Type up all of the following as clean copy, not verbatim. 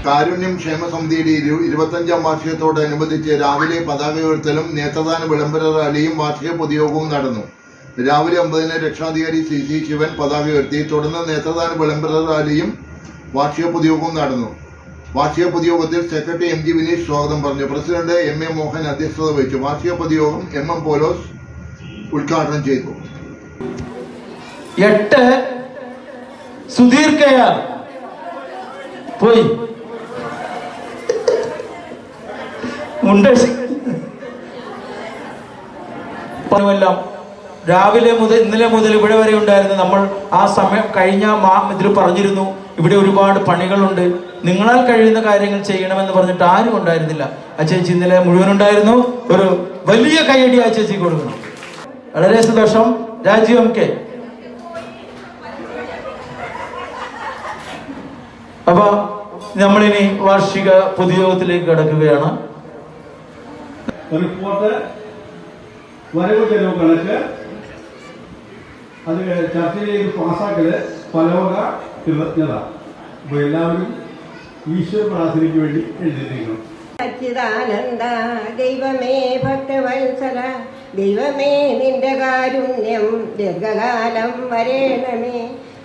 കാരുണ്യം ക്ഷേമസമിതിയുടെ 25ാം വാർഷികത്തോടനുബന്ധിച്ച് രാവിലെ പതാക ഉയർത്തലും നേത്രദാന വിളംബര റാലിയും വാർഷിക പൊതുയോഗവും നടന്നു. രാവിലെ 9-ന് രക്ഷാധികാരി CC ശിവൻ പതാക ഉയർത്തി. തുടർന്ന് നേത്രദാന വിളംബര റാലിയും വാർഷിക പൊതുയോഗവും നടന്നു. വാർഷിക പൊതുയോഗത്തിൽ സെക്രട്ടറി MG വിനീഷ് സ്വാഗതം പറഞ്ഞു. പ്രസിഡന്റ് MA മോഹൻ അധ്യക്ഷത വഹിച്ചു. വാർഷിക പൊതുയോഗം MM പോലോസ് ഉദ്ഘാടനം ചെയ്തു. 8 സുധീർ കെയാർ പോയി എല്ലാം രാവിലെ മുതൽ ഇന്നലെ മുതൽ ഇവിടെ വരെ ഉണ്ടായിരുന്നു. നമ്മൾ ആ സമയം കഴിഞ്ഞ ഇതിൽ പറഞ്ഞിരുന്നു, ഇവിടെ ഒരുപാട് പണികളുണ്ട്, നിങ്ങളാൽ കഴിയുന്ന കാര്യങ്ങൾ ചെയ്യണമെന്ന് പറഞ്ഞിട്ട് ആരും ഉണ്ടായിരുന്നില്ല. ആ ചേച്ചി ഇന്നലെ മുഴുവൻ ഉണ്ടായിരുന്നു. ഒരു വലിയ കൈയടി ആ ചേച്ചി കൊടുക്കണം. വളരെ സന്തോഷം. രാജീവ് MK. അപ്പൊ നമ്മളിനി വാർഷിക പൊതുയോഗത്തിലേക്ക് കടക്കുകയാണ്. റിപ്പോർട്ട് വരവ് ചെലവ് കണക്ക് അത് ചർച്ച ചെയ്ത് പാസ്സാക്കല് പലവക കൃതജ്ഞത. അപ്പൊ എല്ലാവരും ഈശ്വര പ്രാർത്ഥനയ്ക്ക് വേണ്ടി എഴുതിയിരിക്കണം. സച്ചിദാനന്ദ ദൈവമേ ഭക്തവത്സല ദൈവമേ നിന്റെ കാരുണ്യം ദീർഘകാലം വരേണമേ.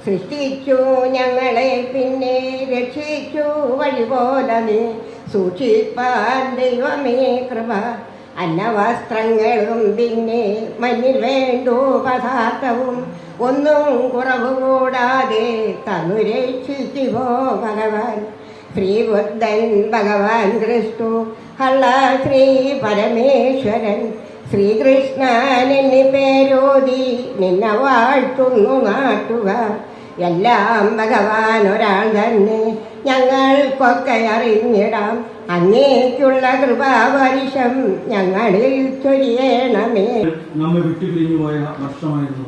സൃഷ്ടിച്ചു ഞങ്ങളെ പിന്നെ രക്ഷിച്ചു വഴിപോലെ നീ സൂക്ഷിപ്പാൻ ദൈവമേ കൃപ. അന്നവസ്ത്രങ്ങളും പിന്നെ മഞ്ഞിൽ വേണ്ടു പദാർത്ഥവും ഒന്നും കുറവ് കൂടാതെ തന്നു രക്ഷിച്ചുവോ ഭഗവാൻ. ശ്രീബുദ്ധൻ ഭഗവാൻ ക്രിസ്തു ഹള്ള ശ്രീ പരമേശ്വരൻ ശ്രീകൃഷ്ണൻ എന്നീ പേരോതി നിന്നെ വാഴ്ത്തുന്നു നാട്ടുകാർ. എല്ലാം ഭഗവാൻ ഒരാൾ തന്നെ, ഞങ്ങൾക്കൊക്കെ അറിഞ്ഞിടാം. അങ്ങേക്കുള്ള കൃപാവരിഷം ഞങ്ങളിൽ ചൊരിയണമേ. നമ്മെ വിട്ടുപിരിഞ്ഞു പോയ വർഷമായിരുന്നു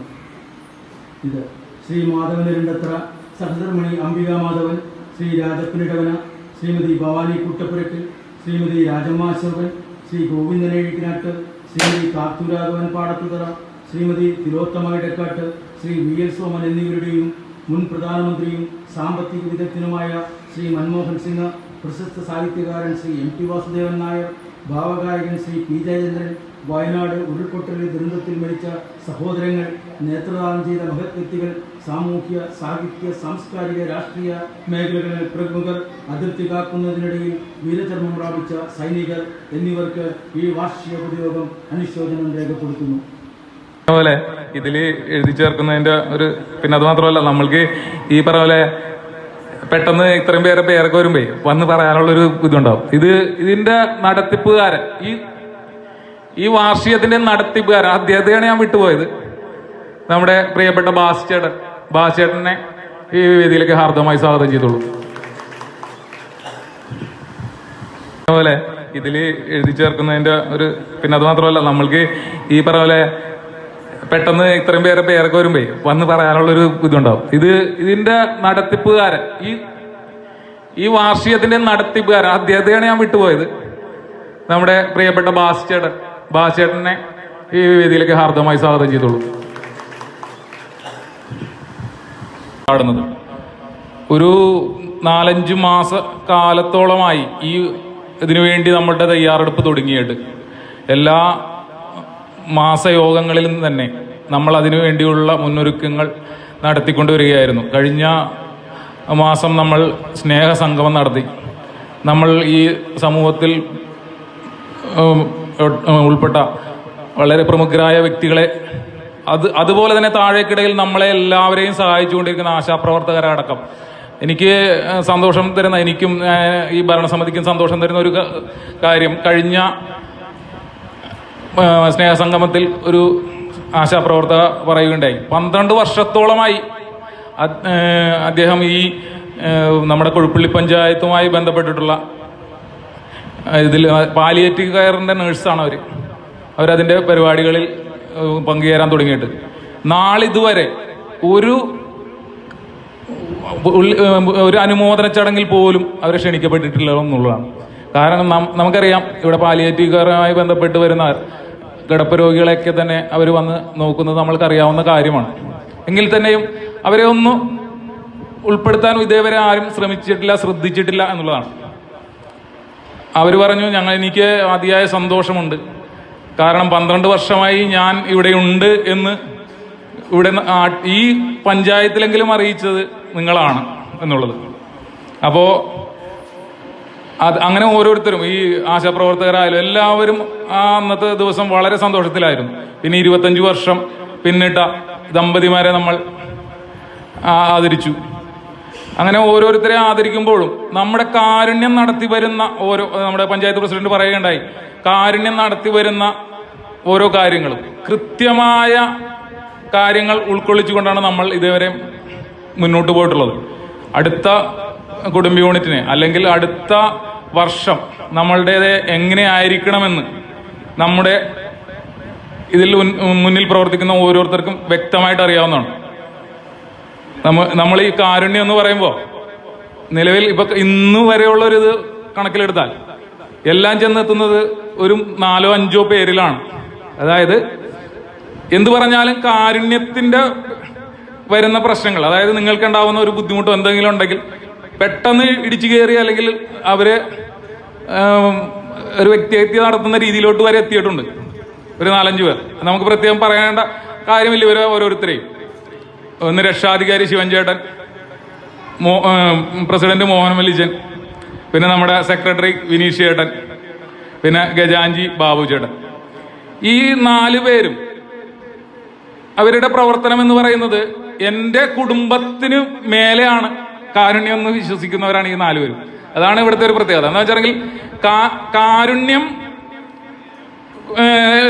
ഇത്. ശ്രീ മാധവനിരണ്ടത്ര സഹധർമ്മണി അംബികാമാധവൻ, ശ്രീ രാജപ്പനിടവന, ശ്രീമതി ഭവാനി കുട്ടപ്പുരക്കൽ, ശ്രീമതി രാജമ്മ അശോകൻ, ശ്രീ ഗോവിന്ദനേഴിക്കനാട്ട്, ശ്രീമതി കാത്തൂരാഘവൻ പാടത്തുതറ, ശ്രീമതി തിലോത്തമ ഇടക്കാട്ട്, ശ്രീ VL സോമൻ എന്നിവരുടെയും മുൻ പ്രധാനമന്ത്രിയും സാമ്പത്തിക വിദഗ്ധനുമായ ശ്രീ മൻമോഹൻ സിംഗ്, പ്രശസ്ത സാഹിത്യകാരൻ ശ്രീ MT വാസുദേവൻ നായർ, ഭാവഗായകൻ ശ്രീ P ജയചന്ദ്രൻ, വയനാട് ഉരുൾപൊട്ടലിൽ ദുരന്തത്തിൽ മരിച്ച സഹോദരങ്ങൾ, നേത്രദാനം ചെയ്ത മഹത് വ്യക്തികൾ, സാമൂഹ്യ സാഹിത്യ സാംസ്കാരിക രാഷ്ട്രീയ മേഖലകളിൽ പ്രമുഖർ, അതിർത്തി കാക്കുന്നതിനിടയിൽ വീരചർമ്മം പ്രാപിച്ച സൈനികർ എന്നിവർക്ക് ഈ വാർഷിക പൊതുയോഗം അനുശോചനം രേഖപ്പെടുത്തുന്നു. അതുപോലെ ഇതിൽ എഴുതി ചേർക്കുന്നതിന്റെ ഒരു പിന്നെ അത് മാത്രമല്ല, നമ്മൾക്ക് ഈ പറഞ്ഞ പോലെ പെട്ടെന്ന് ഇത്രയും പേരൊക്കെ വരുമ്പോ വന്ന് പറയാനുള്ളൊരു ഇതുണ്ടാവും. ഇതിന്റെ നടത്തിപ്പുകാരൻ, ഈ വാർഷികത്തിന്റെ നടത്തിപ്പുകാരൻ അദ്ദേഹത്തെയാണ് ഞാൻ വിട്ടുപോയത്. നമ്മുടെ പ്രിയപ്പെട്ട ബാസ്ചേട്ടനെ ഈ വേദിയിലേക്ക് ഹാർദമായി സ്വാഗതം ചെയ്തോളൂ. അതുപോലെ ഇതിൽ എഴുതി ചേർക്കുന്നതിന്റെ ഒരു പിന്നെ അത് മാത്രമല്ല, നമ്മൾക്ക് ഈ പറഞ്ഞ പോലെ പെട്ടെന്ന് ഇത്രയും പേരൊക്കെ വരുമ്പോ വന്ന് പറയാനുള്ളൊരു ഇതുണ്ടാവും. ഇതിന്റെ നടത്തിപ്പുകാരൻ, ഈ വാർഷികത്തിന്റെ നടത്തിപ്പുകാരൻ അദ്ദേഹത്തെയാണ് ഞാൻ വിട്ടുപോയത്. നമ്മുടെ പ്രിയപ്പെട്ട ബാസ്ചേട്ടനെ ഈ വേദിയിലേക്ക് ഹാർദമായി സ്വാഗതം ചെയ്തോളൂ. പാടുന്നത് ഒരു 4-5 മാസ കാലത്തോളമായി ഇതിനുവേണ്ടി നമ്മളുടെ തയ്യാറെടുപ്പ് തുടങ്ങിയിട്ട് എല്ലാ മാസയോഗങ്ങളിലും തന്നെ നമ്മൾ അതിനു വേണ്ടിയുള്ള മുന്നൊരുക്കങ്ങൾ നടത്തിക്കൊണ്ടുവരികയായിരുന്നു. കഴിഞ്ഞ മാസം നമ്മൾ സ്നേഹസംഗമം നടത്തി. നമ്മൾ ഈ സമൂഹത്തിൽ ഉൾപ്പെട്ട വളരെ പ്രമുഖരായ വ്യക്തികളെ അതുപോലെ തന്നെ താഴേക്കിടയിൽ നമ്മളെ എല്ലാവരെയും സഹായിച്ചുകൊണ്ടിരിക്കുന്ന ആശാപ്രവർത്തകരടക്കം എനിക്ക് സന്തോഷം തരുന്ന, എനിക്കും ഈ ഭരണസമിതിക്കും സന്തോഷം തരുന്ന ഒരു കാര്യം, കഴിഞ്ഞ സ്നേഹസംഗമത്തിൽ ഒരു ആശാപ്രവർത്തക പറയുകയുണ്ടായി. 12 വർഷത്തോളമായി അദ്ദേഹം ഈ നമ്മുടെ കൊഴുപ്പള്ളി പഞ്ചായത്തുമായി ബന്ധപ്പെട്ടിട്ടുള്ള ഇതിൽ പാലിയേറ്റീവ് കെയറിന്റെ നേഴ്സാണ് അവരതിൻ്റെ പരിപാടികളിൽ പങ്കുചേരാൻ തുടങ്ങിയിട്ട്. നാളിതുവരെ ഒരു അനുമോദന ചടങ്ങിൽ പോലും അവരെ ക്ഷണിക്കപ്പെട്ടിട്ടില്ല എന്നുള്ളതാണ്. കാരണം നമുക്കറിയാം, ഇവിടെ പാലിയേറ്റീവ് കെയറുമായി ബന്ധപ്പെട്ട് വരുന്ന കിടപ്പ് രോഗികളെയൊക്കെ തന്നെ അവർ വന്ന് നോക്കുന്നത് നമ്മൾക്കറിയാവുന്ന കാര്യമാണ്. എങ്കിൽ തന്നെയും അവരെ ഒന്നും ഉൾപ്പെടുത്താൻ ഇതേവരെ ആരും ശ്രദ്ധിച്ചിട്ടില്ല എന്നുള്ളതാണ്. അവർ പറഞ്ഞു, എനിക്ക് അതിയായ സന്തോഷമുണ്ട്. കാരണം 12 വർഷമായി ഞാൻ ഇവിടെയുണ്ട് എന്ന് ഇവിടെ ഈ പഞ്ചായത്തിലെങ്കിലും അറിയിച്ചത് നിങ്ങളാണ് എന്നുള്ളത്. അപ്പോൾ അങ്ങനെ ഓരോരുത്തരും, ഈ ആശാപ്രവർത്തകരായാലും എല്ലാവരും ആ അന്നത്തെ ദിവസം വളരെ സന്തോഷത്തിലായിരുന്നു. പിന്നെ 25 വർഷം പിന്നിട്ട ദമ്പതിമാരെ നമ്മൾ ആദരിച്ചു. അങ്ങനെ ഓരോരുത്തരെ ആദരിക്കുമ്പോഴും നമ്മുടെ കാരുണ്യം നടത്തി വരുന്ന നമ്മുടെ പഞ്ചായത്ത് പ്രസിഡന്റ് പറയുകയുണ്ടായി, കാരുണ്യം നടത്തി വരുന്ന ഓരോ കാര്യങ്ങളും കൃത്യമായ കാര്യങ്ങൾ ഉൾക്കൊള്ളിച്ചുകൊണ്ടാണ് നമ്മൾ ഇതുവരെ മുന്നോട്ട് പോയിട്ടുള്ളത്. അടുത്ത കുടുംബ യൂണിറ്റിന് അല്ലെങ്കിൽ അടുത്ത വർഷം നമ്മളുടേത് എങ്ങനെ ആയിരിക്കണമെന്ന് നമ്മുടെ ഇതിൽ മുന്നിൽ പ്രവർത്തിക്കുന്ന ഓരോരുത്തർക്കും വ്യക്തമായിട്ട് അറിയാവുന്നതാണ്. നമ്മൾ ഈ കാരുണ്യം എന്ന് പറയുമ്പോൾ നിലവിൽ ഇന്ന് വരെയുള്ളൊരിത് കണക്കിലെടുത്താൽ എല്ലാം ചെന്നെത്തുന്നത് ഒരു 4-5 പേരിലാണ്. അതായത് എന്തു പറഞ്ഞാലും കാരുണ്യത്തിന്റെ വരുന്ന പ്രശ്നങ്ങൾ, അതായത് നിങ്ങൾക്ക് ഉണ്ടാവുന്ന ഒരു ബുദ്ധിമുട്ടോ എന്തെങ്കിലും ഉണ്ടെങ്കിൽ പെട്ടെന്ന് ഇടിച്ചു കയറി അല്ലെങ്കിൽ അവരെ ഒരു വ്യക്തിഹത്യ നടത്തുന്ന രീതിയിലോട്ട് വരെ എത്തിയിട്ടുണ്ട് ഒരു 4-5 പേർ. നമുക്ക് പ്രത്യേകം പറയേണ്ട കാര്യമില്ല ഇവരെ ഓരോരുത്തരെയും. ഒന്ന് രക്ഷാധികാരി ശിവൻ ചേട്ടൻ, പ്രസിഡന്റ് മോഹൻ മല്ലിജൻ, പിന്നെ നമ്മുടെ സെക്രട്ടറി വിനീഷ് ചേട്ടൻ, പിന്നെ ഗജാഞ്ചി ബാബു ചേട്ടൻ. ഈ 4 പേരും അവരുടെ പ്രവർത്തനം എന്ന് പറയുന്നത് എൻ്റെ കുടുംബത്തിന് മേലെയാണ് കാരുണ്യം എന്ന് വിശ്വസിക്കുന്നവരാണ് ഈ 4 പേരും. അതാണ് ഇവിടുത്തെ ഒരു പ്രത്യേകത. എന്താ വെച്ചിട്ടുണ്ടെങ്കിൽ കാരുണ്യം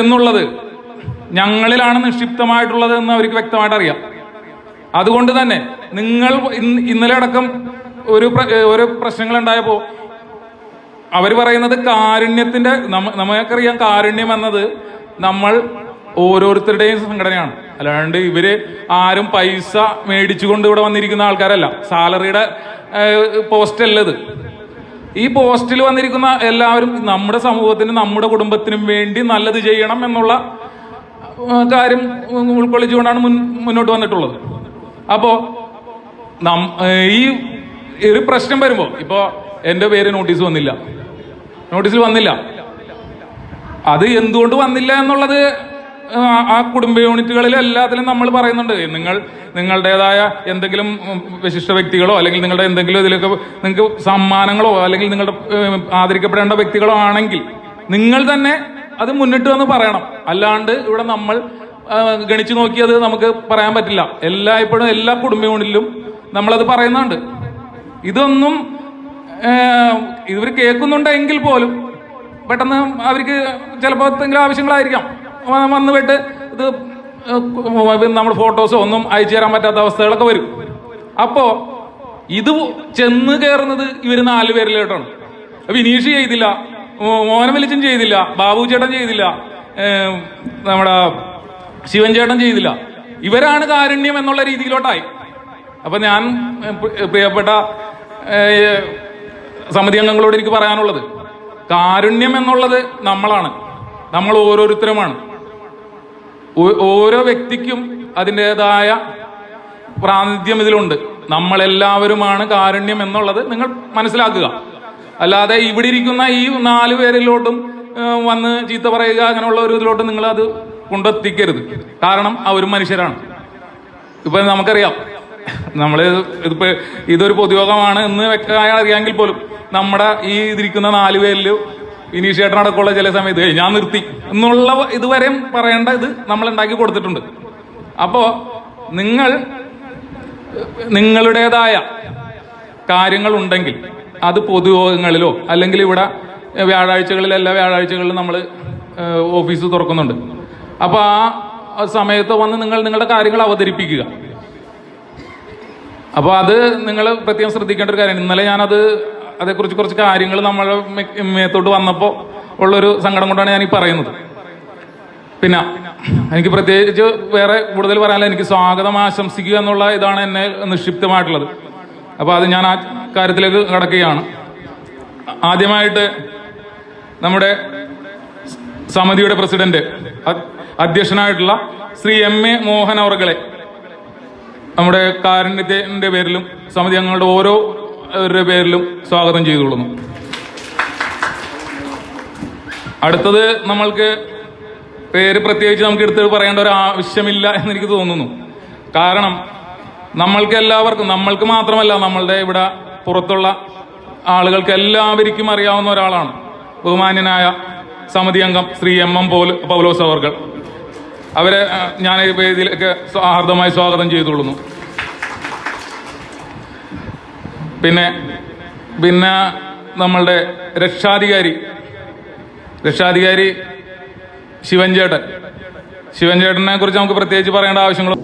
എന്നുള്ളത് ഞങ്ങളിലാണ് നിക്ഷിപ്തമായിട്ടുള്ളത് എന്ന് അവർക്ക് വ്യക്തമായിട്ട് അറിയാം. അതുകൊണ്ട് തന്നെ നിങ്ങൾ ഇന്നലെ അടക്കം ഒരു പ്രശ്നങ്ങൾ ഉണ്ടായപ്പോൾ അവർ പറയുന്നത് കാരുണ്യത്തിന്റെ, നമുക്കറിയാം കാരുണ്യം എന്നത് നമ്മൾ ഓരോരുത്തരുടെയും സംഘടനയാണ്. അല്ലാണ്ട് ഇവര് ആരും പൈസ മേടിച്ചുകൊണ്ട് ഇവിടെ വന്നിരിക്കുന്ന ആൾക്കാരല്ല. സാലറിയുടെ പോസ്റ്റ് അല്ലത്. ഈ പോസ്റ്റിൽ വന്നിരിക്കുന്ന എല്ലാവരും നമ്മുടെ സമൂഹത്തിനും നമ്മുടെ കുടുംബത്തിനും വേണ്ടി നല്ലത് ചെയ്യണം എന്നുള്ള കാര്യം ഉൾക്കൊള്ളിച്ചുകൊണ്ടാണ് മുന്നോട്ട് വന്നിട്ടുള്ളത്. അപ്പോ ഈ ഒരു പ്രശ്നം വരുമ്പോ ഇപ്പോ എന്റെ പേര് നോട്ടീസിൽ വന്നില്ല. അത് എന്തുകൊണ്ട് വന്നില്ല എന്നുള്ളത് ആ കുടുംബ യൂണിറ്റുകളിൽ എല്ലാത്തിലും നമ്മൾ പറയുന്നുണ്ട്. നിങ്ങളുടേതായ എന്തെങ്കിലും വിശിഷ്ട വ്യക്തികളോ അല്ലെങ്കിൽ നിങ്ങളുടെ എന്തെങ്കിലും ഇതിലൊക്കെ നിങ്ങൾക്ക് സമ്മാനങ്ങളോ അല്ലെങ്കിൽ നിങ്ങളുടെ ആദരിക്കപ്പെടേണ്ട വ്യക്തികളോ ആണെങ്കിൽ നിങ്ങൾ തന്നെ അത് മുന്നിട്ട് വന്ന് പറയണം. അല്ലാണ്ട് ഇവിടെ നമ്മൾ ഗണിച്ചു നോക്കിയത് നമുക്ക് പറയാൻ പറ്റില്ല. ഇപ്പോഴും എല്ലാ കുടുംബ യൂണിറ്റിലും നമ്മളത് പറയുന്നുണ്ട്. ഇതൊന്നും ഇവർ കേൾക്കുന്നുണ്ടെങ്കിൽ പോലും പെട്ടെന്ന് അവർക്ക് ചിലപ്പോൾ എന്തെങ്കിലും ആവശ്യങ്ങളായിരിക്കാം വന്നു വിട്ട് ഇത് നമ്മൾ ഫോട്ടോസോ ഒന്നും അയച്ചു തരാൻ പറ്റാത്ത അവസ്ഥകളൊക്കെ വരും. അപ്പോ ഇത് ചെന്ന് കയറുന്നത് ഇവർ 4 പേരിലോട്ടാണ്. വിനീഷ് ചെയ്തില്ല, മോഹൻ വലിച്ചൻ ചെയ്തില്ല, ബാബു ചേട്ടൻ ചെയ്തില്ല, നമ്മുടെ ശിവൻ ചേട്ടൻ ചെയ്തില്ല. ഇവരാണ് കാരുണ്യം എന്നുള്ള രീതിയിലോട്ടായി. അപ്പൊ ഞാൻ പ്രിയപ്പെട്ട സമിതി അംഗങ്ങളോട് എനിക്ക് പറയാനുള്ളത്, കാരുണ്യം എന്നുള്ളത് നമ്മൾ ഓരോരുത്തരുമാണ്. ഓരോ വ്യക്തിക്കും അതിൻ്റെതായ പ്രാതിനിധ്യം ഇതിലുണ്ട്. നമ്മളെല്ലാവരുമാണ് കാരുണ്യം എന്നുള്ളത് നിങ്ങൾ മനസ്സിലാക്കുക. അല്ലാതെ ഇവിടെ ഇരിക്കുന്ന ഈ 4 പേരിലോട്ടും വന്ന് ചീത്ത പറയുക അങ്ങനെയുള്ള ഒരു ഇതിലോട്ട് നിങ്ങൾ അത് കൊണ്ടെത്തിക്കരുത്. കാരണം അവരും മനുഷ്യരാണ്. ഇപ്പൊ നമുക്കറിയാം, ഇതിപ്പോ ഇതൊരു പൊതുയോഗമാണ് എന്ന് അറിയാമെങ്കിൽ പോലും നമ്മുടെ ഈ ഇതിരിക്കുന്ന 4 പേരിൽ വിനീഷ് ചേട്ടനടക്കമുള്ള ചില സമയത്ത് ഞാൻ നിർത്തി എന്നുള്ള ഇതുവരെയും പറയേണ്ട ഇത് നമ്മൾ ഉണ്ടാക്കി കൊടുത്തിട്ടുണ്ട്. അപ്പോ നിങ്ങളുടേതായ കാര്യങ്ങൾ ഉണ്ടെങ്കിൽ അത് പൊതുയോഗങ്ങളിലോ അല്ലെങ്കിൽ ഇവിടെ എല്ലാ വ്യാഴാഴ്ചകളിലും നമ്മൾ ഓഫീസ് തുറക്കുന്നുണ്ട്. അപ്പൊ ആ സമയത്ത് വന്ന് നിങ്ങളുടെ കാര്യങ്ങൾ അവതരിപ്പിക്കുക. അപ്പോൾ അത് നിങ്ങൾ പ്രത്യേകം ശ്രദ്ധിക്കേണ്ട ഒരു കാര്യമാണ്. ഇന്നലെ അതേക്കുറിച്ച് കുറച്ച് കാര്യങ്ങൾ നമ്മളെ മേത്തോട്ട് വന്നപ്പോൾ ഉള്ളൊരു സങ്കടം കൊണ്ടാണ് ഞാൻ ഈ പറയുന്നത്. പിന്നെ എനിക്ക് പ്രത്യേകിച്ച് വേറെ കൂടുതൽ പറയാനില്ല. എനിക്ക് സ്വാഗതം ആശംസിക്കുക എന്നുള്ള ഇതാണ് എന്നെ നിക്ഷിപ്തമായിട്ടുള്ളത്. അപ്പോൾ അത് ഞാൻ ആ കാര്യത്തിലേക്ക് കടക്കുകയാണ്. ആദ്യമായിട്ട് നമ്മുടെ സമിതിയുടെ പ്രസിഡന്റ് അധ്യക്ഷനായിട്ടുള്ള ശ്രീ M.A. മോഹൻ അവർകളെ നമ്മുടെ കാരുണ്യത്തിന്റെ പേരിലും സമിതി അംഗങ്ങളുടെ ഓരോരുടെ പേരിലും സ്വാഗതം ചെയ്തുകൊള്ളുന്നു. അടുത്തത് നമ്മൾക്ക് പേര് പ്രത്യേകിച്ച് നമുക്ക് എടുത്ത് പറയേണ്ട ഒരു ആവശ്യമില്ല എന്നെനിക്ക് തോന്നുന്നു. കാരണം നമ്മൾക്ക് എല്ലാവർക്കും, നമ്മൾക്ക് മാത്രമല്ല നമ്മളുടെ ഇവിടെ പുറത്തുള്ള ആളുകൾക്ക് എല്ലാവർക്കും അറിയാവുന്ന ഒരാളാണ് ബഹുമാന്യനായ സമിതി അംഗം ശ്രീ MM പൗലോസ് അവർകൾ. അവരെ ഞാൻ ഈ വേദിയിലേക്ക് ഹാർദമായി സ്വാഗതം ചെയ്തുകൊള്ളുന്നു. പിന്നെ നമ്മളുടെ രക്ഷാധികാരി ശിവൻചേട്ടനെ കുറിച്ച് നമുക്ക് പ്രത്യേകിച്ച് പറയേണ്ട ആവശ്യങ്ങളും.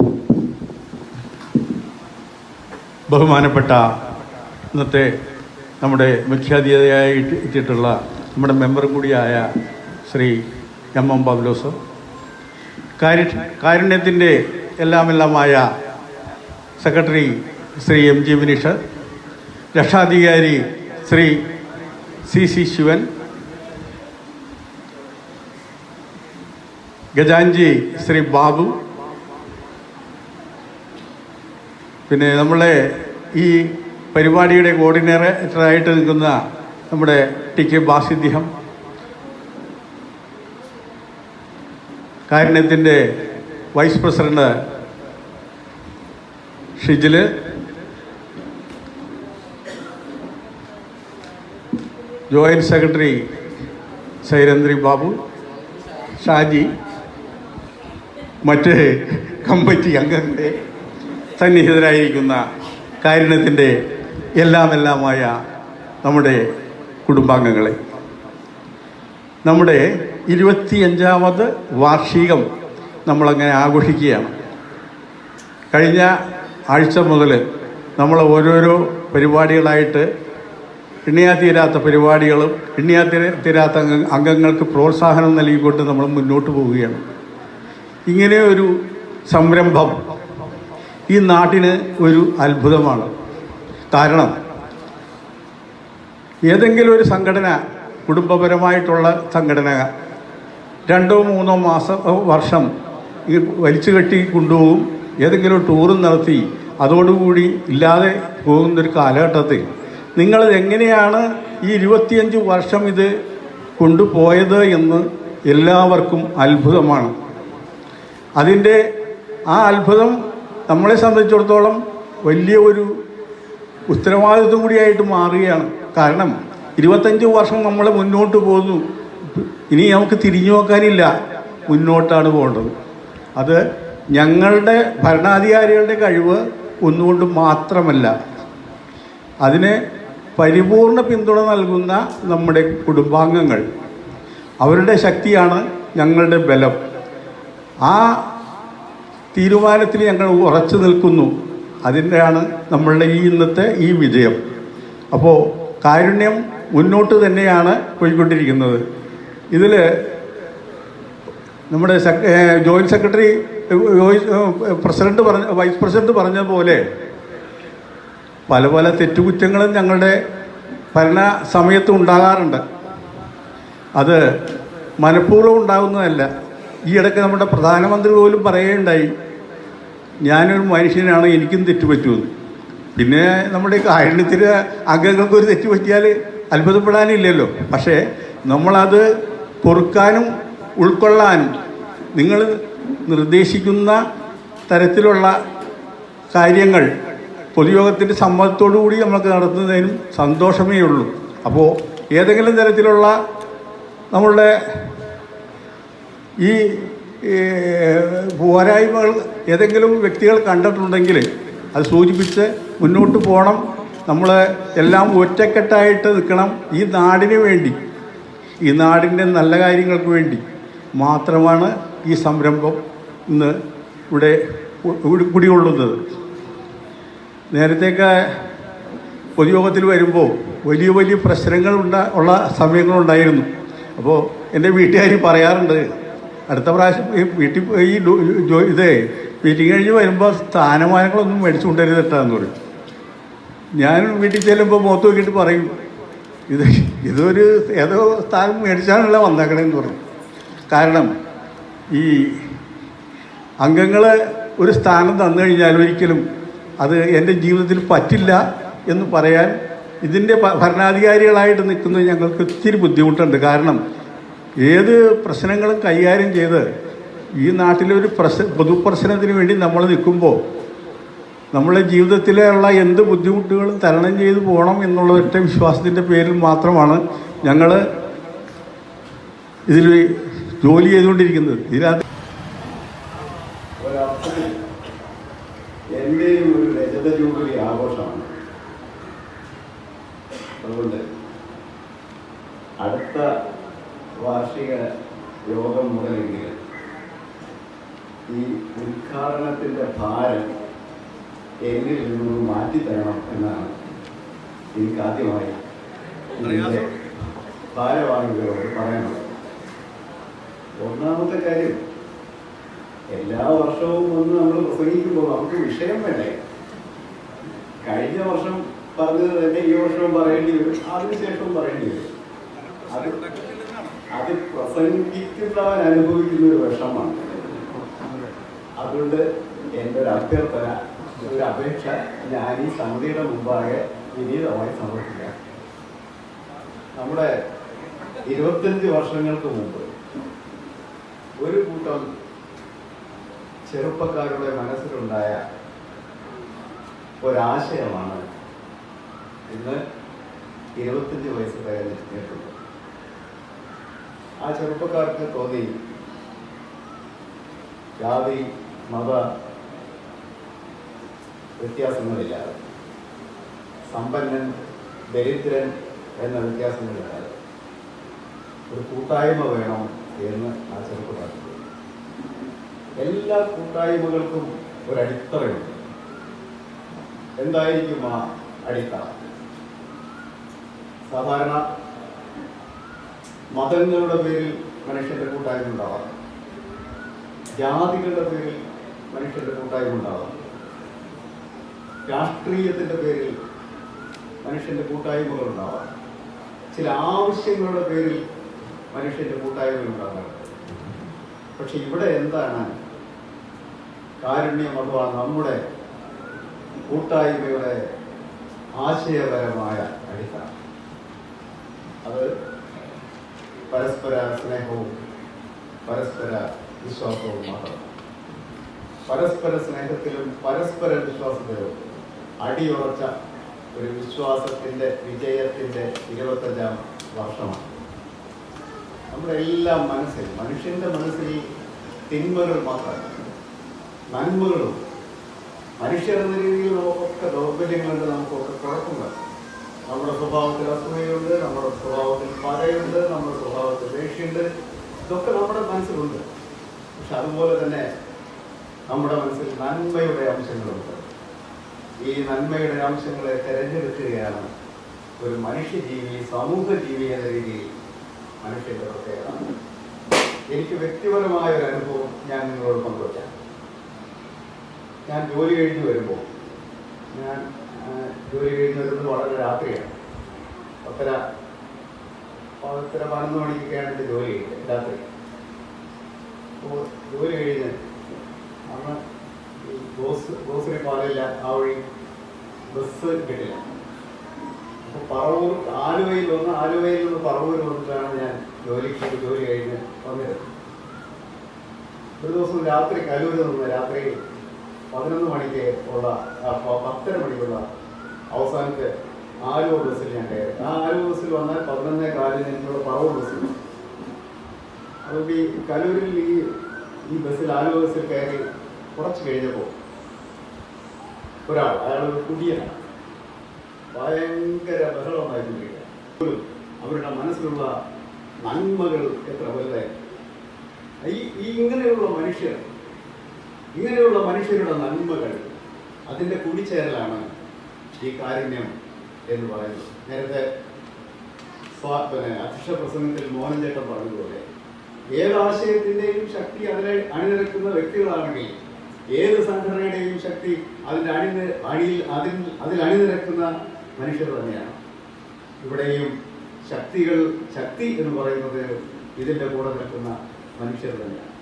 ബഹുമാനപ്പെട്ട ഇന്നത്തെ നമ്മുടെ മുഖ്യാതിഥിയായി എത്തിയിട്ടുള്ള നമ്മുടെ മെമ്പർ കൂടിയായ ശ്രീ MM പൗലോസ്, കാരുണ്യത്തിൻ്റെ എല്ലാമെല്ലാമായ സെക്രട്ടറി ശ്രീ MG വിനീഷ്, രക്ഷാധികാരി ശ്രീ CC ശിവൻ, ഗജാൻജി ശ്രീ ബാബു, പിന്നെ നമ്മളെ ഈ പരിപാടിയുടെ കോർഡിനേറ്ററായിട്ട് നിൽക്കുന്ന നമ്മുടെ TK ബാസിദ്ദീഹം, കാരുണ്യത്തിൻ്റെ vice president Shijil, joint secretary Sairandhri Babu, Shaji, മറ്റ് കമ്മിറ്റി അംഗങ്ങളുടെ സന്നിഹിതരായിരിക്കുന്ന കാരുണ്യത്തിൻ്റെ എല്ലാമെല്ലാമായ നമ്മുടെ കുടുംബാംഗങ്ങളെ, നമ്മുടെ 25ാമത് വാർഷികം നമ്മളങ്ങനെ ആഘോഷിക്കുകയാണ്. കഴിഞ്ഞ ആഴ്ച മുതൽ നമ്മൾ ഓരോരോ പരിപാടികളായിട്ട് എണ്ണിയാത്തീരാത്ത പരിപാടികളും എണ്ണിയാത്തീരാത്ത അംഗങ്ങൾക്ക് പ്രോത്സാഹനം നൽകിക്കൊണ്ട് നമ്മൾ മുന്നോട്ട് പോവുകയാണ്. ഇങ്ങനെ ഒരു സംരംഭം ഈ നാട്ടിന് ഒരു അത്ഭുതമാണ്. കാരണം ഏതെങ്കിലും ഒരു സംഘടന, കുടുംബപരമായിട്ടുള്ള സംഘടന 2-3 വർഷം വലിച്ചു കെട്ടി കൊണ്ടുപോകും, ഏതെങ്കിലും ടൂറും നടത്തി അതോടുകൂടി ഇല്ലാതെ പോകുന്നൊരു കാലഘട്ടത്തിൽ നിങ്ങളിത് എങ്ങനെയാണ് ഈ 25 വർഷം ഇത് കൊണ്ടുപോയത് എന്ന് എല്ലാവർക്കും അത്ഭുതമാണ്. അതിൻ്റെ ആ അത്ഭുതം നമ്മളെ സംബന്ധിച്ചിടത്തോളം വലിയ ഒരു ഉത്തരവാദിത്വം കൂടിയായിട്ട് മാറുകയാണ്. കാരണം 25 വർഷം നമ്മൾ മുന്നോട്ട് പോകുന്നു, ഇനി നമുക്ക് തിരിഞ്ഞു നോക്കാനില്ല, മുന്നോട്ടാണ് പോകേണ്ടത്. അത് ഞങ്ങളുടെ ഭരണാധികാരികളുടെ കഴിവ് ഒന്നുകൊണ്ട് മാത്രമല്ല, അതിന് പരിപൂർണ പിന്തുണ നൽകുന്ന നമ്മുടെ കുടുംബാംഗങ്ങൾ, അവരുടെ ശക്തിയാണ് ഞങ്ങളുടെ ബലം. ആ തീരുമാനത്തിൽ ഞങ്ങൾ ഉറച്ചു നിൽക്കുന്നു. അതിൻ്റെയാണ് നമ്മളുടെ ഇന്നത്തെ ഈ വിജയം. അപ്പോൾ കാരുണ്യം മുന്നോട്ട് തന്നെയാണ് പോയിക്കൊണ്ടിരിക്കുന്നത്. ഇതിൽ നമ്മുടെ ജോയിൻറ്റ് സെക്രട്ടറി വൈസ് പ്രസിഡന്റ് പറഞ്ഞ പോലെ പല പല തെറ്റുകുറ്റങ്ങളും ഞങ്ങളുടെ ഭരണ സമയത്ത് ഉണ്ടാകാറുണ്ട്. അത് മനഃപൂർവ്വം ഉണ്ടാകുന്നതല്ല. ഈ ഇടയ്ക്ക് നമ്മുടെ പ്രധാനമന്ത്രി പോലും പറയുകയുണ്ടായി, ഞാനൊരു മനുഷ്യനാണ്, എനിക്കും തെറ്റുപറ്റുമെന്ന്. പിന്നെ നമ്മുടെ കാരുണ്യത്തിന് അംഗങ്ങൾക്ക് ഒരു തെറ്റ് പറ്റിയാൽ അത്ഭുതപ്പെടാനില്ലല്ലോ. പക്ഷേ നമ്മളത് പൊറുക്കാനും ഉൾക്കൊള്ളാനും നിങ്ങൾ നിർദ്ദേശിക്കുന്ന തരത്തിലുള്ള കാര്യങ്ങൾ പൊതുയോഗത്തിൻ്റെ സമ്മതത്തോടു കൂടി നമുക്ക് നടത്തുന്നതിനും സന്തോഷമേ ഉള്ളൂ. അപ്പോൾ ഏതെങ്കിലും തരത്തിലുള്ള നമ്മളുടെ ഈ പോരായ്മകൾ ഏതെങ്കിലും വ്യക്തികൾ കണ്ടിട്ടുണ്ടെങ്കിൽ അത് സൂചിപ്പിച്ച് മുന്നോട്ട് പോകണം. നമ്മൾ എല്ലാം ഒറ്റക്കെട്ടായിട്ട് നിൽക്കണം. ഈ നാടിന് വേണ്ടി, ഈ നാടിൻ്റെ നല്ല കാര്യങ്ങൾക്ക് വേണ്ടി മാത്രമാണ് ഈ സംരംഭം ഇന്ന് ഇവിടെ കുടികൊള്ളുന്നത്. നേരത്തേക്ക് പൊതുയോഗത്തിൽ വരുമ്പോൾ വലിയ വലിയ പ്രശ്നങ്ങൾ ഉള്ള സമയങ്ങളുണ്ടായിരുന്നു. അപ്പോൾ എൻ്റെ വീട്ടുകാർ പറയാറുണ്ട്, അടുത്ത പ്രാവശ്യം വീട്ടിൽ ഈ മീറ്റിംഗ് കഴിഞ്ഞ് വരുമ്പോൾ സ്ഥാനമാനങ്ങളൊന്നും മേടിച്ചു കൊണ്ടുവരുന്നിട്ടാന്ന് പറയും. ഞാൻ വീട്ടിൽ ചെല്ലുമ്പോൾ മുഖത്ത് നോക്കിയിട്ട് പറയും, ഇതൊരു ഏതോ സ്ഥാനം മേടിച്ചാണല്ലോ വന്നേക്കണേന്ന് പറയും. കാരണം ഈ അംഗങ്ങൾ ഒരു സ്ഥാനം തന്നു കഴിഞ്ഞാൽ ഒരിക്കലും അത് എൻ്റെ ജീവിതത്തിൽ പറ്റില്ല എന്ന് പറയാൻ ഇതിൻ്റെ ഭരണാധികാരികളായിട്ട് നിൽക്കുന്നത് ഞങ്ങൾക്ക് ഒത്തിരി ബുദ്ധിമുട്ടുണ്ട്. കാരണം ഏത് പ്രശ്നങ്ങളും കൈകാര്യം ചെയ്ത് ഈ നാട്ടിലൊരു പൊതുപ്രശ്നത്തിന് വേണ്ടി നമ്മൾ നിൽക്കുമ്പോൾ നമ്മുടെ ജീവിതത്തിലുള്ള എന്ത് ബുദ്ധിമുട്ടുകളും തരണം ചെയ്തു പോകണം എന്നുള്ള ഒറ്റ വിശ്വാസത്തിൻ്റെ പേരിൽ മാത്രമാണ് ഞങ്ങൾ ഇതിൽ ജോലി ചെയ്തുകൊണ്ടിരിക്കുന്നത്. ഇതിനകത്ത് ഒരർത്ഥത്തിൽ എൻ്റെയും ഒരു രജത ജൂബിലി ആഘോഷമാണ്. അതുകൊണ്ട് അടുത്ത വാർഷിക യോഗം മുതലെങ്കിലും ഈ ഉദ്ഘാടനത്തിൻ്റെ ഭാരം എന്നിൽ നിന്നും മാറ്റിത്തരണം എന്നാണ് എനിക്കാദ്യമായി ഇതിൻ്റെ ഭാരവാഹികളോട് പറയാനുള്ളത്. ഒന്നാമത്തെ കാര്യം, എല്ലാ വർഷവും വന്ന് നമ്മൾ പ്രസംഗിക്കുമ്പോൾ നമുക്ക് വിഷയം വേണ്ടേ? കഴിഞ്ഞ വർഷം പറഞ്ഞത് തന്നെ ഈ വർഷവും പറയേണ്ടി വരും, അതിനുശേഷവും പറയേണ്ടി വരും. അത് പ്രസംഗിക്കുന്നവൻ അനുഭവിക്കുന്ന ഒരു വിഷമാണ്. അതുകൊണ്ട് എൻ്റെ ഒരു അഭ്യർത്ഥന, ഒരു അപേക്ഷ ഞാൻ ഈ സമിതിയുടെ മുമ്പാകെ വിനീതമായി സമർപ്പിക്കാം. നമ്മുടെ 25 വർഷങ്ങൾക്ക് മുമ്പ് ഒരു കൂട്ടം ചെറുപ്പക്കാരുടെ മനസ്സിലുണ്ടായ ഒരാശയമാണ് ഇന്ന് 25 വയസ്സ് തികഞ്ഞിട്ടുള്ളത്. ആ ചെറുപ്പക്കാർക്ക് തോന്നി ജാതി മത വ്യത്യാസങ്ങളില്ലാതെ, സമ്പന്നൻ ദരിദ്രൻ എന്ന വ്യത്യാസങ്ങളില്ലാതെ ഒരു കൂട്ടായ്മ വേണം എന്ന് ആ ചെറുപ്പക്കാർക്ക്. എല്ലാ കൂട്ടായ്മകൾക്കും ഒരടിത്തറയുണ്ട്. എന്തായിരിക്കും ആ അടിത്തറ? സാധാരണ മതങ്ങളുടെ പേരിൽ മനുഷ്യന്റെ കൂട്ടായ്മ ഉണ്ടാവാം, ജാതികളുടെ പേരിൽ മനുഷ്യന്റെ കൂട്ടായ്മ ഉണ്ടാവാം, രാഷ്ട്രീയത്തിന്റെ പേരിൽ മനുഷ്യന്റെ കൂട്ടായ്മകൾ ഉണ്ടാവാം, ചില ആവശ്യങ്ങളുടെ പേരിൽ മനുഷ്യന്റെ കൂട്ടായ്മകൾ ഉണ്ടാകാറുണ്ട്. പക്ഷെ ഇവിടെ എന്താണ് കാരുണ്യം അഥവാ നമ്മുടെ കൂട്ടായ്മയുടെ ആശയപരമായ അടിത്തറ? അത് പരസ്പര സ്നേഹവും പരസ്പര വിശ്വാസവും മാത്രമാണ്. പരസ്പര സ്നേഹത്തിലും പരസ്പര വിശ്വാസത്തിലും അടിയുറച്ച ഒരു വിശ്വാസത്തിൻ്റെ വിജയത്തിൻ്റെ 25ാം വർഷമാണ്. നമ്മുടെ എല്ലാ മനസ്സിൽ, മനുഷ്യൻ്റെ മനസ്സിൽ തിന്മകൾ മാത്രമല്ല, നന്മകളും. മനുഷ്യരെന്ന രീതിയിൽ നമുക്കൊക്കെ ദൗർബല്യങ്ങളുണ്ട്, നമുക്കൊക്കെ കുഴപ്പങ്ങൾ. നമ്മുടെ സ്വഭാവത്തിൽ അസൂയയുണ്ട്, നമ്മുടെ സ്വഭാവത്തിൽ പകയുണ്ട്, നമ്മുടെ സ്വഭാവത്തിൽ ദേഷ്യമുണ്ട്. ഇതൊക്കെ നമ്മുടെ മനസ്സിലുണ്ട്. പക്ഷെ അതുപോലെ തന്നെ നമ്മുടെ മനസ്സിൽ നന്മയുടെ അംശങ്ങളുണ്ട്. ഈ നന്മയുടെ അംശങ്ങളെ തിരഞ്ഞെടുക്കുകയാണ് ഒരു മനുഷ്യജീവി, സമൂഹ ജീവി എന്ന രീതിയിൽ മനുഷ്യന്റെ പ്രത്യേകത. എനിക്ക് വ്യക്തിപരമായ ഒരു അനുഭവം ഞാൻ നിങ്ങളോട് പങ്കുവയ്ക്കാം. ഞാൻ ജോലി കഴിഞ്ഞ് വരുമ്പോൾ, ഞാൻ ജോലി കഴിഞ്ഞ് വരുന്നത് വളരെ രാത്രിയാണ്. 10:11 മണിക്കൊക്കെയാണ് എൻ്റെ ജോലി രാത്രി. അപ്പോൾ ജോലി കഴിഞ്ഞ് അന്ന് ഈ ഗ്രോസറി പാലില്ല, ആ വഴി ബസ് കിട്ടില്ല. അപ്പോൾ പറവൂർ, ആലുവയിൽ നിന്ന് പറവൂർ വന്നിട്ടാണ് ഞാൻ ജോലി കഴിഞ്ഞ് വന്നിരുന്നത്. ഒരു ദിവസം രാത്രി കലൂരിൽ നിന്ന് രാത്രി 11 മണിക്ക് ഉള്ള 10:30 മണിക്കുള്ള അവസാനത്തെ ആലുവ ബസ്സിൽ ഞാൻ കയറി. ആ ആലുവ ബസ്സിൽ വന്നാൽ 11:15 എനിക്കുള്ള പറവൂർ ബസ്സിൽ. അതുകൊണ്ട് ഈ കലൂരിൽ ഈ ബസ്സിൽ, ആലുവ ബസ്സിൽ കയറി കുറച്ച് കഴിഞ്ഞപ്പോൾ അയാളൊരു കുടിയനാണ്, ഭയങ്കര ബഹളമായിക്കൊണ്ടിരിക്കുക. അവരുടെ മനസ്സിലുള്ള നന്മകൾ എത്ര വലുതായി. ഇങ്ങനെയുള്ള മനുഷ്യരുടെ നന്മകൾ, അതിൻ്റെ കൂടിച്ചേരലാണ് ഈ കാരുണ്യം എന്ന് പറയുന്നത്. നേരത്തെ അധ്യക്ഷ പ്രസംഗത്തിൽ മോഹൻ ചേട്ടൻ പറഞ്ഞതുപോലെ, ഏതാശയത്തിൻ്റെയും ശക്തി അതിനെ അണിനിരക്കുന്ന വ്യക്തികളാണെങ്കിൽ, ഏത് സംഘടനയുടെയും ശക്തി അതിൽ അണിനിരക്കുന്ന മനുഷ്യർ തന്നെയാണ്. ഇവിടെയും ശക്തി എന്ന് പറയുന്നത് ഇതിൻ്റെ കൂടെ നിൽക്കുന്ന മനുഷ്യർ തന്നെയാണ്.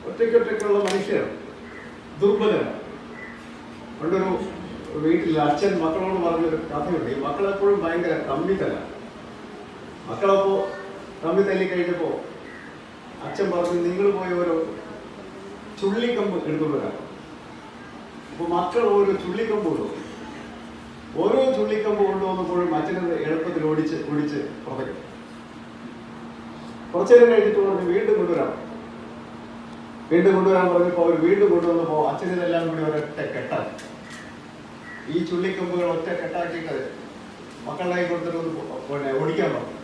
ഒറ്റയ്ക്കൊറ്റയ്ക്കുള്ള മനുഷ്യർ ദുർബലരാണ്. പണ്ടൊരു വീട്ടിൽ അച്ഛൻ മക്കളോട് പറഞ്ഞൊരു കഥയുണ്ട്. ഈ മക്കളെപ്പോഴും ഭയങ്കര തമ്മിത്തല്ലാണ്. മക്കളപ്പോൾ തമ്മിൽ തല്ലിക്കഴിഞ്ഞപ്പോൾ അച്ഛൻ പറഞ്ഞു നിങ്ങൾ പോയി ഓരോ ചുള്ളിക്കമ്പ് എടുത്തുകൊണ്ട് വരാം. അപ്പോൾ മക്കൾ ഓരോ ചുള്ളിക്കമ്പ് കൊണ്ടുപോകും. ഓരോ ചുള്ളിക്കമ്പ് കൊണ്ടുവന്നപ്പോഴും അച്ഛനത് എളുപ്പത്തിൽ ഓടിച്ച് പുറത്തേക്ക്. കുറച്ചു നേരം കഴിഞ്ഞിട്ട് പറഞ്ഞു വീണ്ടും കൊണ്ടുവരാം പറഞ്ഞപ്പോൾ അവർ വീണ്ടും കൊണ്ടുവന്നപ്പോൾ അച്ഛനെല്ലാം കൂടി ഒരൊറ്റ കെട്ടാക്കി. ഈ ചുള്ളിക്കമ്പുകൾ ഒറ്റ കെട്ടാക്കിയിട്ട് മക്കളുടെ കൈ കൊടുത്തിട്ട് പിന്നെ ഓടിക്കാൻ പറഞ്ഞു.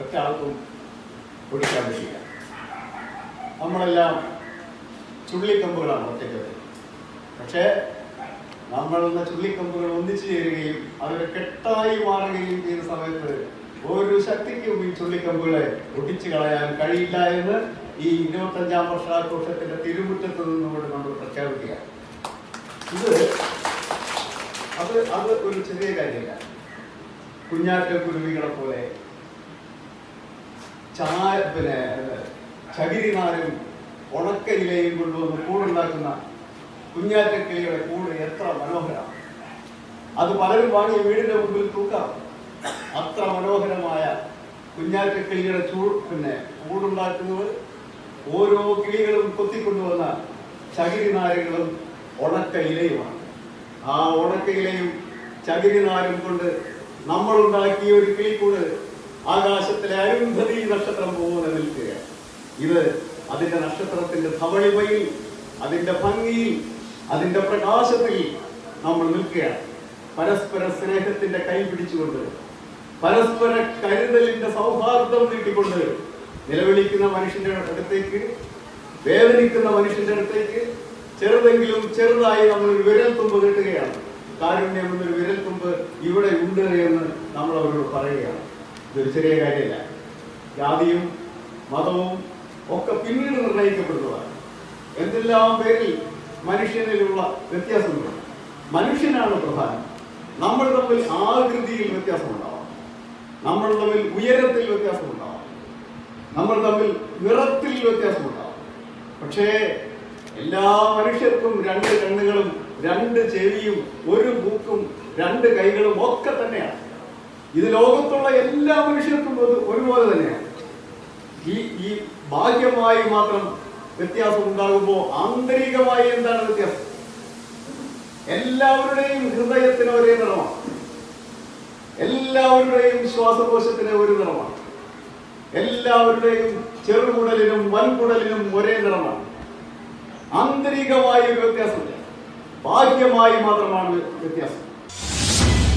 ഒറ്റ ആൾക്കും ഓടിക്കാൻ പറ്റില്ല. നമ്മളെല്ലാം ചുള്ളിക്കമ്പുകളാണ് ഒറ്റയ്ക്ക്. പക്ഷേ നമ്മളെന്ന ചുള്ളിക്കമ്പുകൾ ഒന്നിച്ചു ചേരുകയും അതൊരു കെട്ടായി മാറുകയും ചെയ്ത സമയത്ത് ഒരു ശക്തിക്കും ഈ ചുള്ളിക്കമ്പുകളെ ഒടിച്ചു കളയാൻ കഴിയില്ല എന്ന് ഈ 25ാം വർഷാഘോഷത്തിന്റെ തിരുമുറ്റത്ത് നിന്നുകൊണ്ട് നമ്മൾ പ്രഖ്യാപിക്കുക. അത് ഒരു ചെറിയ കാര്യമില്ല. കുഞ്ഞാറ്റക്കുരുവികളെ പോലെ ചകിരിനാരും ഉണക്കയിലയും കൊണ്ടുവന്ന് കൂടുണ്ടാക്കുന്ന കുഞ്ഞാറ്റക്കിളിയുടെ കൂട് എത്ര മനോഹരമാണ്. അത് പലരും വാങ്ങി വീടിന്റെ മുമ്പിൽ തൂക്കാം. അത്ര മനോഹരമായ കുഞ്ഞാറ്റക്കിളിയുടെ കൂടുണ്ടാക്കുന്നത് ഓരോ കിളികളും കൊത്തിക്കൊണ്ടുവന്ന ചകിരിനാരുകളും ഉണക്കയിലയുമാണ്. ആ ഉണക്കയിലയും ചകിരിനാരും കൊണ്ട് നമ്മളുണ്ടാക്കിയ ഒരു കിളിക്കൂട് ആകാശത്തിലെ അരുന്ധതി നക്ഷത്രം പോലെ നിൽക്കുകയാണ്. ഇത് അതിന്റെ നക്ഷത്രത്തിന്റെ ധവളിമയിൽ, അതിന്റെ ഭംഗിയിൽ, അതിന്റെ പ്രകാശത്തിൽ നമ്മൾ നിൽക്കുകയാണ്. പരസ്പര സ്നേഹത്തിന്റെ കൈ പിടിച്ചുകൊണ്ട്, പരസ്പര കരുതലിന്റെ സൗഹാർദ്ദം നീട്ടിക്കൊണ്ട് നിലവിളിക്കുന്ന മനുഷ്യന്റെ അടുത്തേക്ക്, വേദനിക്കുന്ന മനുഷ്യന്റെ അടുത്തേക്ക് ചെറുതെങ്കിലും ചെറുതായി നമ്മളൊരു വിരൽത്തുമ്പ് കിട്ടുകയാണ്. കാരുണ്യം എന്നൊരു വിരൽത്തുമ്പ് ഇവിടെ ഉണ്ട് എന്ന് നമ്മൾ അവരോട് പറയുകയാണ്. ഇതൊരു ചെറിയ കാര്യമല്ല. ജാതിയും മതവും ഒക്കെ പിന്നീട് നിർണയിക്കപ്പെടുന്നതാണ്. എന്തെല്ലാം പേരിൽ മനുഷ്യനിലുള്ള വ്യത്യാസങ്ങളുണ്ട്. മനുഷ്യനാണ് പ്രധാനം. നമ്മൾ തമ്മിൽ ആകൃതിയിൽ വ്യത്യാസമുണ്ടാവാം, നമ്മൾ തമ്മിൽ ഉയരത്തിൽ വ്യത്യാസമുണ്ടാവാം, നമ്മൾ തമ്മിൽ നിറത്തിൽ വ്യത്യാസമുണ്ടാവാം. പക്ഷേ എല്ലാ മനുഷ്യർക്കും 2 കണ്ണുകളും 2 ചെവിയും 1 മൂക്കും 2 കൈകളും ഒക്കെ തന്നെയാണ്. ഇത് ലോകത്തുള്ള എല്ലാ മനുഷ്യർക്കും ഒരുപോലെ തന്നെയാണ്. ഈ ഭാഗ്യമായി മാത്രം വ്യത്യാസം ഉണ്ടാകുമ്പോൾ ആന്തരികമായി എന്താണ് വ്യത്യാസം? എല്ലാവരുടെയും ഹൃദയത്തിന് ഒരേ നിറമാണ്, എല്ലാവരുടെയും ശ്വാസകോശത്തിന് ഒരു നിറമാണ്, എല്ലാവരുടെയും ചെറുകുടലിനും വൻകുടലിനും ഒരേ നിറമാണ്. ആന്തരികമായ ഒരു വ്യത്യാസമില്ല, ഭാഗ്യമായി മാത്രമാണ് വ്യത്യാസം.